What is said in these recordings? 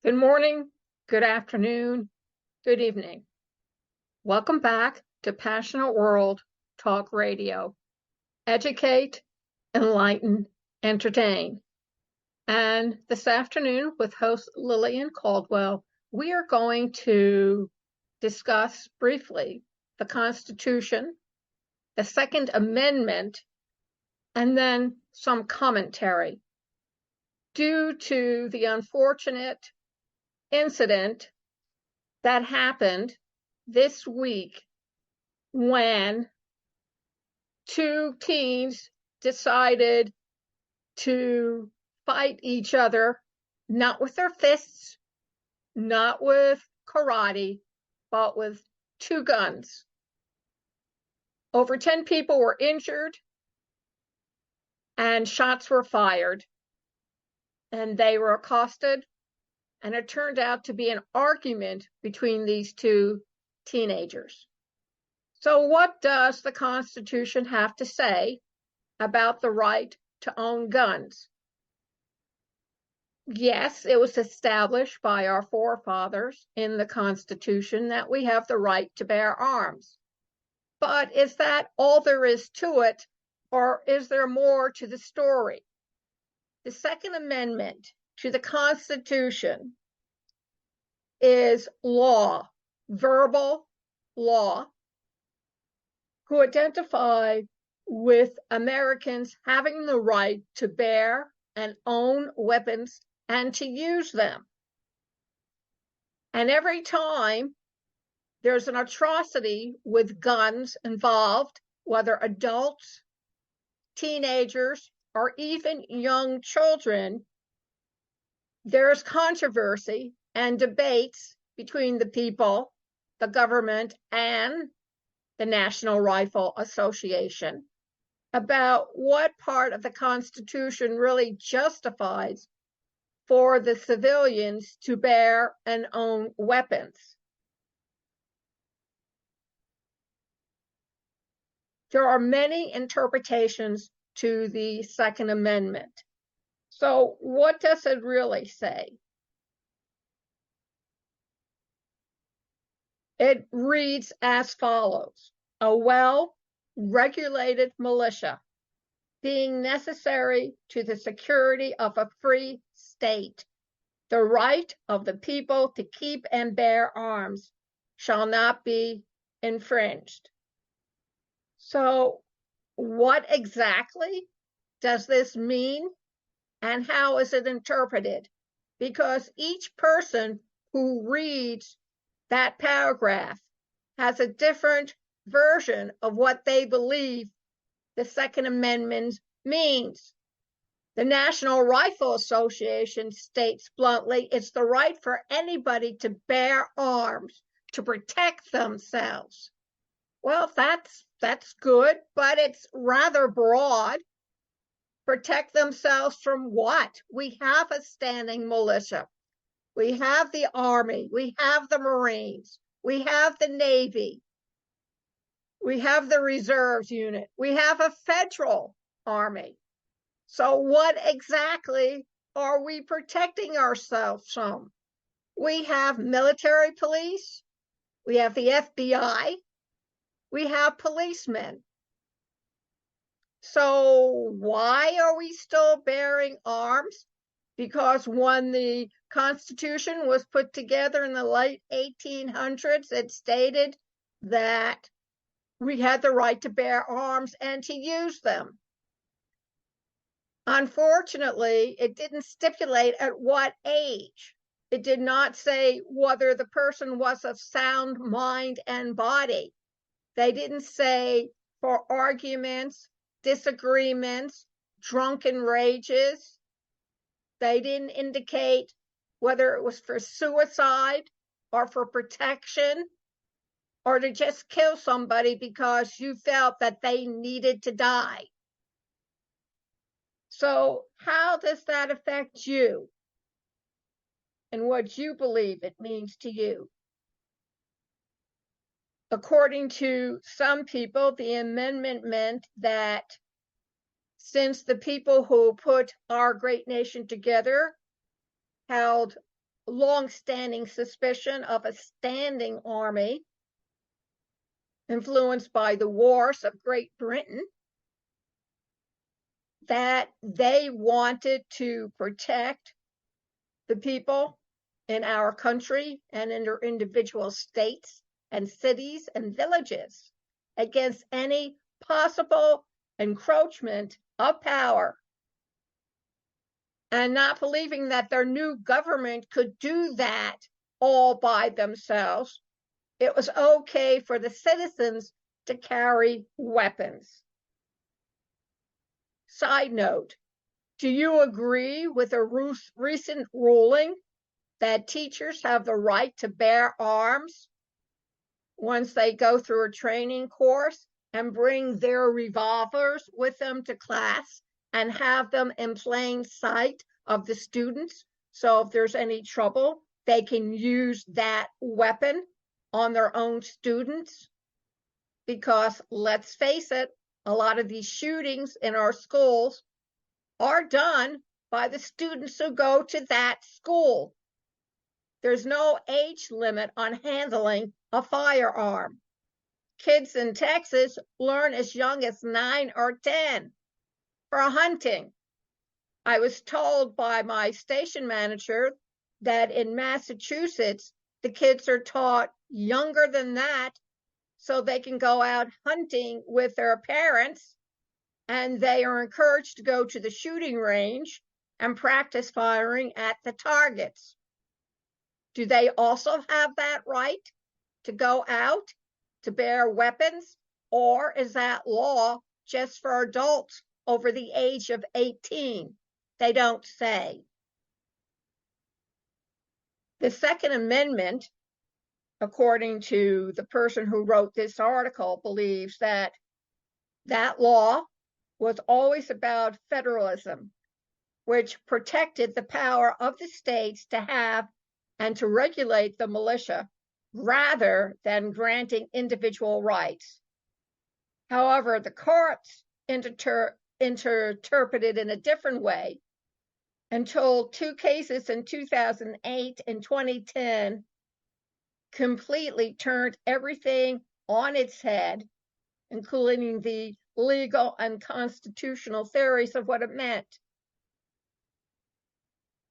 Good morning, good afternoon, good evening. Welcome back to Passionate World Talk Radio. Educate, enlighten, entertain. And this afternoon with host Lillian Caldwell, we are going to discuss briefly the Constitution, the Second Amendment, and then some commentary. Due to the unfortunate incident that happened this week when two teens decided to fight each other, not with their fists, not with karate, but with two guns. Over 10 people were injured and shots were fired, and they were accosted, and it turned out to be an argument between these two teenagers. So what does the Constitution have to say about the right to own guns? Yes, it was established by our forefathers in the Constitution that we have the right to bear arms. But is that all there is to it, or is there more to the story? The Second Amendment to the Constitution is law, verbal law, who identify with Americans having the right to bear and own weapons and to use them. And every time there's an atrocity with guns involved, whether adults, teenagers, or even young children, there's controversy and debates between the people, the government, and the National Rifle Association about what part of the Constitution really justifies for the civilians to bear and own weapons. There are many interpretations to the Second Amendment. So what does it really say? It reads as follows: a well-regulated militia, being necessary to the security of a free state, the right of the people to keep and bear arms shall not be infringed. So what exactly does this mean, and how is it interpreted? Because each person who reads that paragraph has a different version of what they believe the Second Amendment means. The National Rifle Association states bluntly, it's the right for anybody to bear arms to protect themselves. Well, that's good, but it's rather broad. Protect themselves from what? We have a standing militia. We have the Army, we have the Marines, we have the Navy, we have the Reserves Unit, we have a federal Army. So what exactly are we protecting ourselves from? We have military police, we have the FBI, we have policemen. So why are we still bearing arms? Because when the Constitution was put together in the late 1800s, it stated that we had the right to bear arms and to use them. Unfortunately, it didn't stipulate at what age. It did not say whether the person was of sound mind and body. They didn't say for arguments, disagreements, drunken rages. They didn't indicate whether it was for suicide or for protection or to just kill somebody because you felt that they needed to die. So how does that affect you and what you believe it means to you? According to some people, the amendment meant that since the people who put our great nation together held long-standing suspicion of a standing army influenced by the wars of Great Britain, that they wanted to protect the people in our country and in their individual states and cities and villages against any possible encroachment of power, and not believing that their new government could do that all by themselves. It was okay for the citizens to carry weapons. Side note, do you agree with a recent ruling that teachers have the right to bear arms once they go through a training course and bring their revolvers with them to class and have them in plain sight of the students? So if there's any trouble, they can use that weapon on their own students? Because let's face it, a lot of these shootings in our schools are done by the students who go to that school. There's no age limit on handling a firearm. Kids in Texas learn as young as 9 or 10 for hunting. I was told by my station manager that in Massachusetts, the kids are taught younger than that so they can go out hunting with their parents, and they are encouraged to go to the shooting range and practice firing at the targets. Do they also have that right to go out to bear weapons, or is that law just for adults over the age of 18? They don't say. The Second Amendment, according to the person who wrote this article, believes that that law was always about federalism, which protected the power of the states to have and to regulate the militia rather than granting individual rights. However, the courts interpreted in a different way until two cases in 2008 and 2010 completely turned everything on its head, including the legal and constitutional theories of what it meant.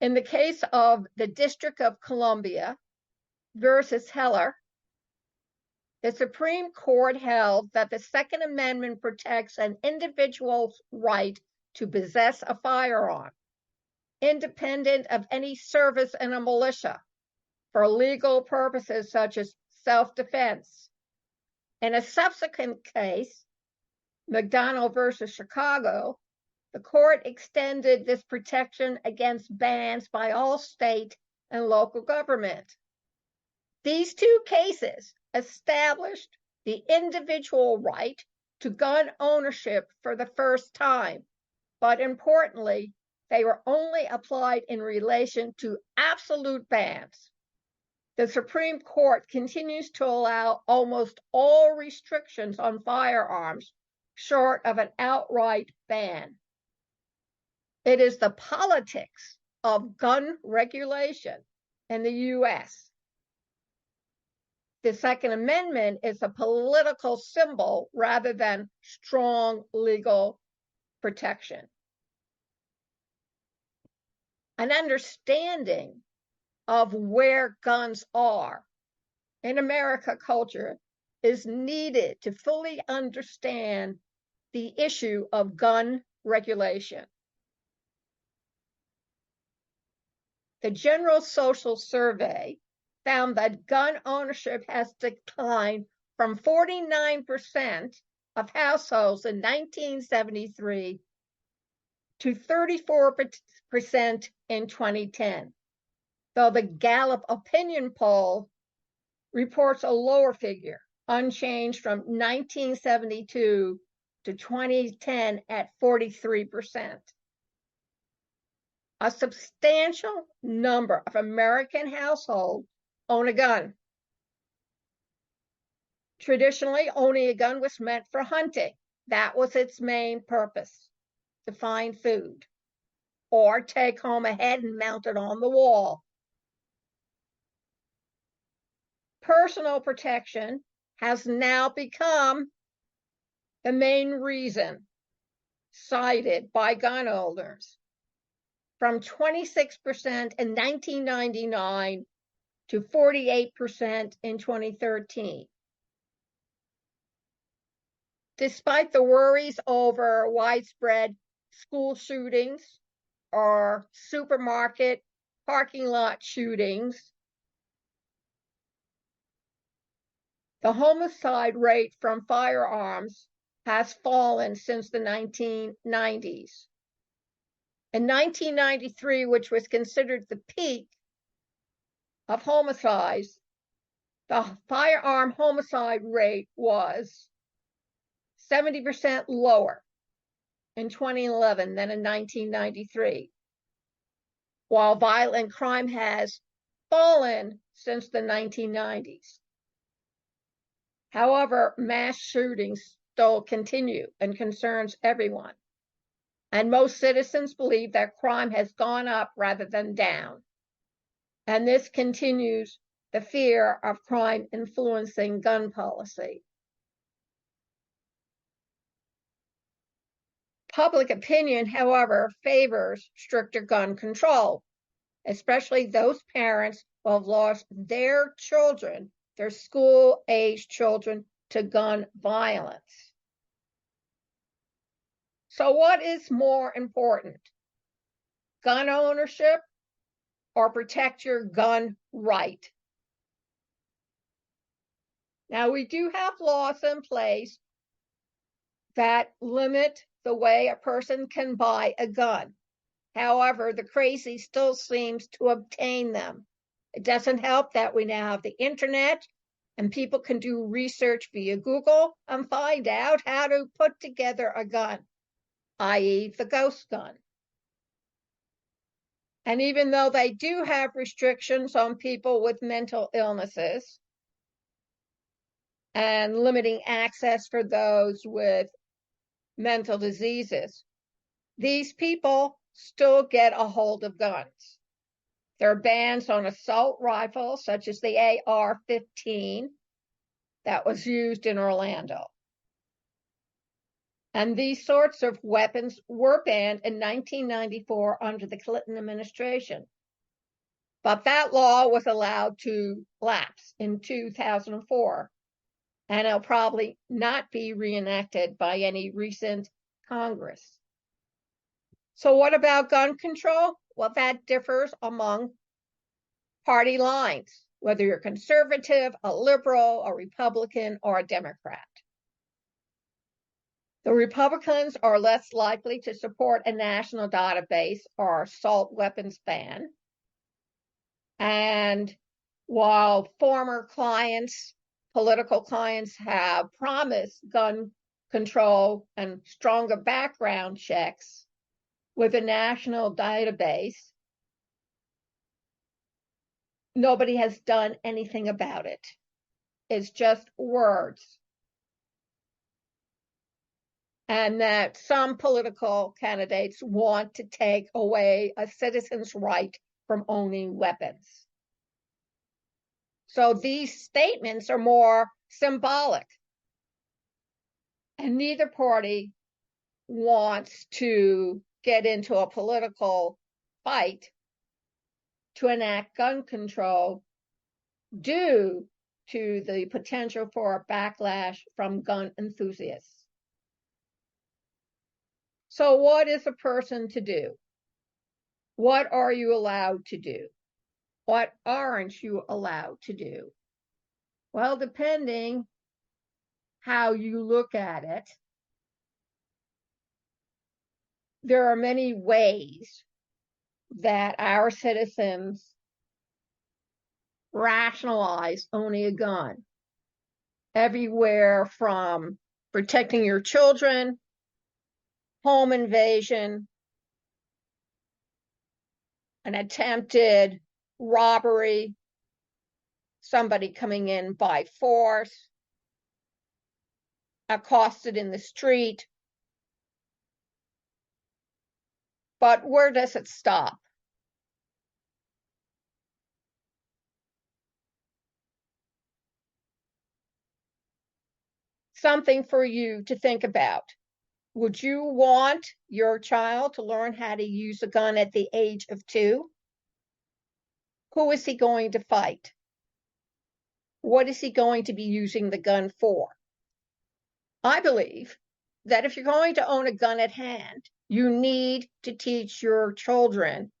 In the case of the District of Columbia versus Heller, the Supreme Court held that the Second Amendment protects an individual's right to possess a firearm, independent of any service in a militia, for legal purposes such as self-defense. In a subsequent case, McDonald versus Chicago, the court extended this protection against bans by all state and local government. These two cases established the individual right to gun ownership for the first time, but importantly, they were only applied in relation to absolute bans. The Supreme Court continues to allow almost all restrictions on firearms short of an outright ban. It is the politics of gun regulation in the U.S. The Second Amendment is a political symbol rather than strong legal protection. An understanding of where guns are in American culture is needed to fully understand the issue of gun regulation. The General Social Survey found that gun ownership has declined from 49% of households in 1973 to 34% in 2010, though the Gallup opinion poll reports a lower figure, unchanged from 1972 to 2010 at 43%. A substantial number of American households own a gun. Traditionally, owning a gun was meant for hunting. That was its main purpose, to find food, or take home a head and mount it on the wall. personal protection has now become the main reason cited by gun owners, from 26% in 1999 to 48% in 2013. Despite the worries over widespread school shootings or supermarket parking lot shootings, the homicide rate from firearms has fallen since the 1990s. In 1993, which was considered the peak of homicides, the firearm homicide rate was 70% lower in 2011 than in 1993, while violent crime has fallen since the 1990s. However, mass shootings still continue and concerns everyone. And most citizens believe that crime has gone up rather than down. And this continues the fear of crime influencing gun policy. Public opinion, however, favors stricter gun control, especially those parents who have lost their children, their school-age children, to gun violence. So what is more important? Gun ownership or protect your gun right? Now, we do have laws in place that limit the way a person can buy a gun. However, the crazy still seems to obtain them. It doesn't help that we now have the internet and people can do research via Google and find out how to put together a gun, i.e. the ghost gun. And even though they do have restrictions on people with mental illnesses and limiting access for those with mental diseases, these people still get a hold of guns. There are bans on assault rifles, such as the AR-15 that was used in Orlando. And these sorts of weapons were banned in 1994 under the Clinton administration. But that law was allowed to lapse in 2004, and it'll probably not be reenacted by any recent Congress. So what about gun control? Well, that differs among party lines, whether you're conservative, a liberal, a Republican, or a Democrat. The Republicans are less likely to support a national database or assault weapons ban. And while former clients, political clients, have promised gun control and stronger background checks with a national database, nobody has done anything about it. It's just words. And that some political candidates want to take away a citizen's right from owning weapons. So these statements are more symbolic. And neither party wants to get into a political fight to enact gun control due to the potential for a backlash from gun enthusiasts. So what is a person to do? What are you allowed to do? What aren't you allowed to do? Well, depending how you look at it, there are many ways that our citizens rationalize owning a gun. Everywhere from protecting your children, home invasion, an attempted robbery, somebody coming in by force, accosted in the street. But where does it stop? something for you to think about. Would you want your child to learn how to use a gun at the age of 2? Who is he going to fight? What is he going to be using the gun for? I believe that if you're going to own a gun at hand, you need to teach your children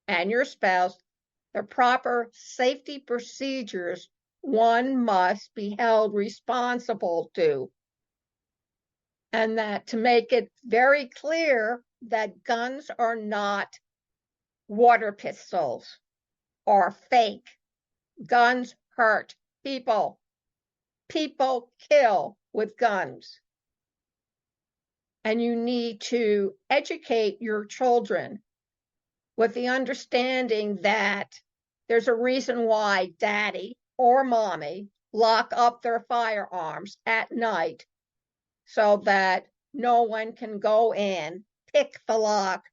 and your spouse the proper safety procedures one must be held responsible to. And that to make it very clear that guns are not water pistols or fake. Guns hurt people. People kill with guns. And you need to educate your children with the understanding that there's a reason why daddy or mommy lock up their firearms at night so that no one can go in, pick the lock,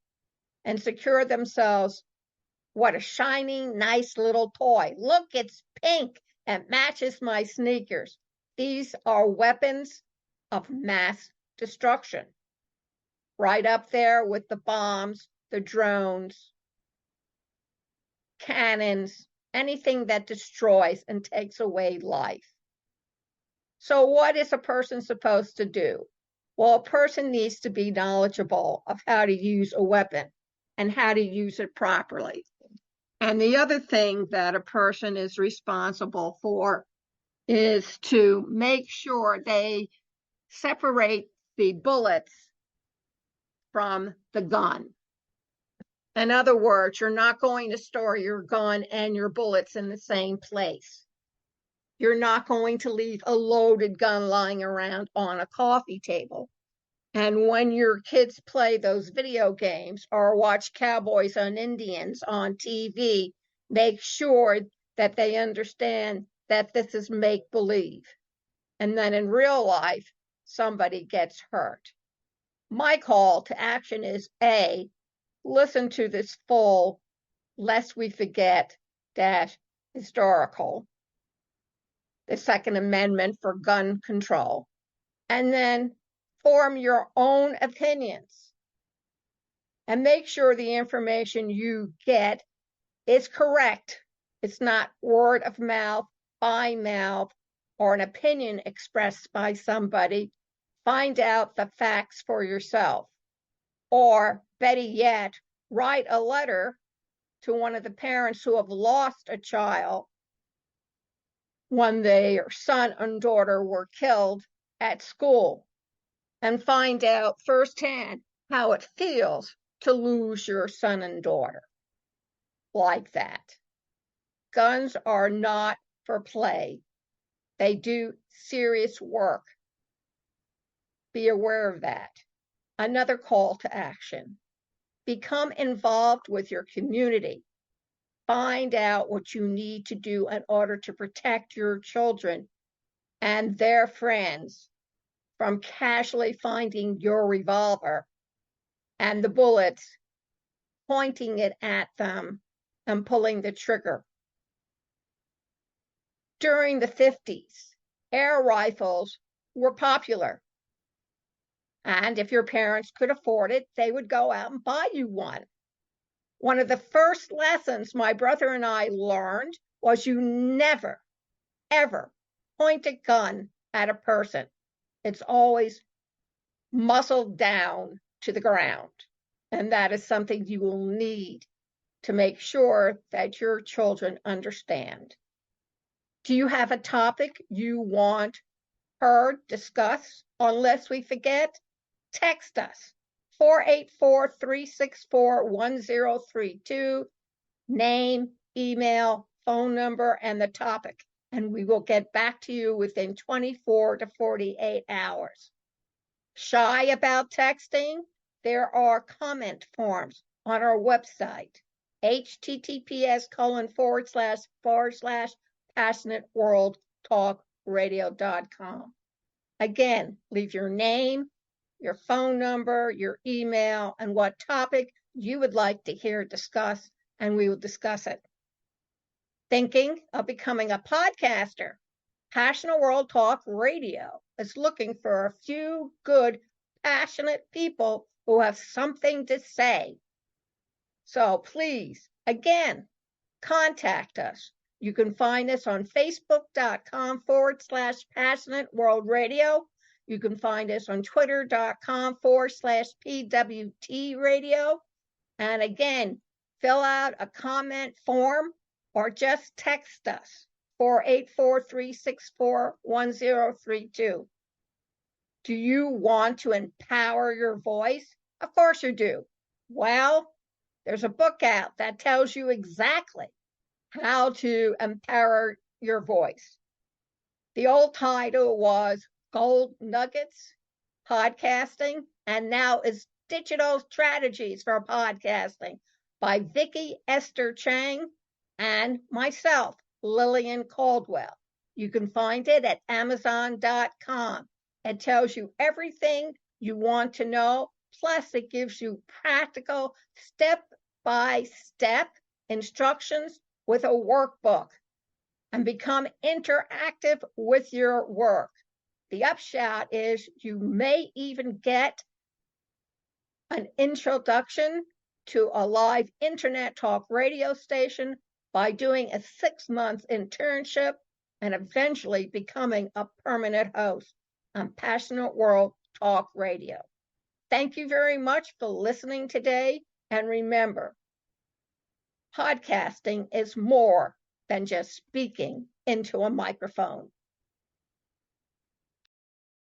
and secure themselves. What a shining, nice little toy. Look, it's pink and matches my sneakers. These are weapons of mass destruction. Right up there with the bombs, the drones, cannons, anything that destroys and takes away life. So what is a person supposed to do? Well, a person needs to be knowledgeable of how to use a weapon and how to use it properly. And the other thing that a person is responsible for is to make sure they separate the bullets from the gun. In other words, you're not going to store your gun and your bullets in the same place. You're not going to leave a loaded gun lying around on a coffee table. And when your kids play those video games or watch Cowboys and Indians on TV, make sure that they understand that this is make-believe. And then in real life, somebody gets hurt. My call to action is A, listen to this full, lest we forget - historical, the Second Amendment for gun control, and then form your own opinions and make sure the information you get is correct. It's not word of mouth, by mouth, or an opinion expressed by somebody. Find out the facts for yourself. Or better yet, write a letter to one of the parents who have lost a child when their son and daughter were killed at school, and find out firsthand how it feels to lose your son and daughter like that. Guns are not for play. They do serious work. Be aware of that. Another call to action. Become involved with your community. Find out what you need to do in order to protect your children and their friends from casually finding your revolver and the bullets, pointing it at them and pulling the trigger. During the 50s, air rifles were popular. And if your parents could afford it, they would go out and buy you one. One of the first lessons my brother and I learned was you never, ever point a gun at a person. It's always muzzled down to the ground. And that is something you will need to make sure that your children understand. Do you have a topic you want heard, discussed? Unless we forget, text us, 484-364-1032, name, email, phone number, and the topic, and we will get back to you within 24 to 48 hours. Shy about texting? There are comment forms on our website, https://passionateworldtalkradio.com. Again, leave your name, your phone number, your email, and what topic you would like to hear discussed, and we will discuss it. Thinking of becoming a podcaster? Passionate World Talk Radio is looking for a few good, passionate people who have something to say. So please, again, contact us. You can find us on facebook.com/passionate world radio. You can find us on twitter.com/PWT radio. And again, fill out a comment form or just text us 484-364-1032. Do you want to empower your voice? Of course you do. Well, there's a book out that tells you exactly how to empower your voice. The old title was Gold Nuggets Podcasting, and now is Digital Strategies for Podcasting by Vicki Esther Chang and myself, Lillian Caldwell. You can find it at Amazon.com. It tells you everything you want to know, plus it gives you practical step-by-step instructions with a workbook, and become interactive with your work. The upshot is you may even get an introduction to a live internet talk radio station by doing a 6-month internship and eventually becoming a permanent host on Passionate World Talk Radio. Thank you very much for listening today, and remember, podcasting is more than just speaking into a microphone.